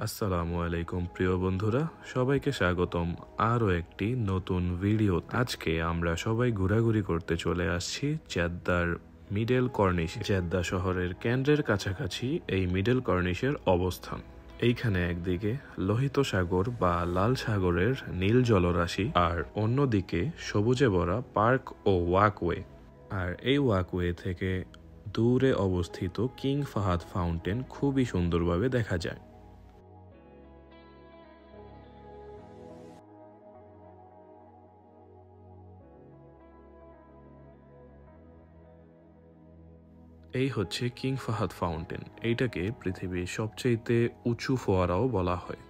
আসসালামু আলাইকুম প্রিয় বন্ধুরা, সবাইকে স্বাগতম আরও একটি নতুন ভিডিও। আজকে আমরা সবাই ঘোরাঘুরি করতে চলে আসছি জেদ্দার মিডল কর্নিশে। জেদ্দা শহরের কেন্দ্রের কাছাকাছি এই মিডল কর্নিশের অবস্থান। এইখানে একদিকে লোহিত সাগর বা লাল সাগরের নীল জলরাশি, আর অন্যদিকে সবুজে ভরা পার্ক ও ওয়াকওয়ে। আর এই ওয়াকওয়ে থেকে দূরে অবস্থিত কিং ফাহাদ ফাউন্টেন খুবই সুন্দরভাবে দেখা যায়। এই হচ্ছে কিং ফাহাদ ফাউন্টেন। এইটাকে পৃথিবীর সবচেয়ে উঁচু ফোয়ারাও বলা হয়।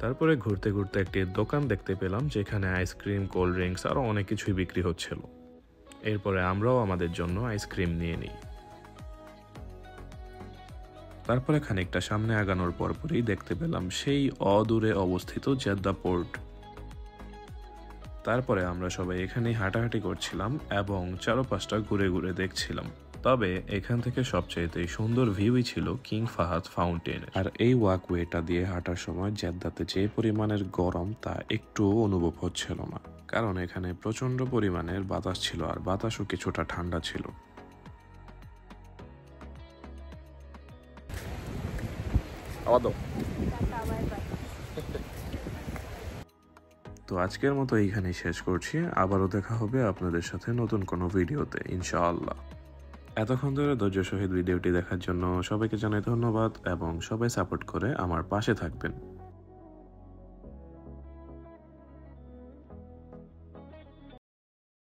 তারপরে ঘুরতে ঘুরতে একটি দোকান দেখতে পেলাম, যেখানে আইসক্রিম, কোল্ড ড্রিঙ্কস আরও অনেক কিছুই বিক্রি হচ্ছিল। এরপরে আমরাও আমাদের জন্য আইসক্রিম নিয়ে নিই। তারপরে খানিকটা সামনে আগানোর পরপরই দেখতে পেলাম সেই অদূরে অবস্থিত জেদ্দা পোর্ট। তারপরে আমরা সবাই এখানেই হাঁটাহাঁটি করছিলাম এবং চারপাশটা ঘুরে ঘুরে দেখছিলাম। তবে এখান থেকে সবচেয়ে সুন্দর ভিউই ছিল কিং ফাহাদ ফাউন্টেন। আর এই ওয়াকওয়েটা দিয়ে হাঁটার সময় জেদ্দাতে যে পরিমাণের গরম তা একটু অনুভব হচ্ছিল না, কারণ এখানে প্রচন্ড পরিমাণের বাতাস ছিল, আর বাতাসও কিছুটা ঠান্ডা ছিল। তো আজকের মতো এইখানেই শেষ করছি। আবারও দেখা হবে আপনাদের সাথে নতুন কোনো ভিডিওতে ইনশাআল্লাহ। এতক্ষণ ধরে ধৈর্য সহিত ভিডিওটি দেখার জন্য সবাইকে জানাই ধন্যবাদ, এবং সবাই সাপোর্ট করে আমার পাশে থাকবেন।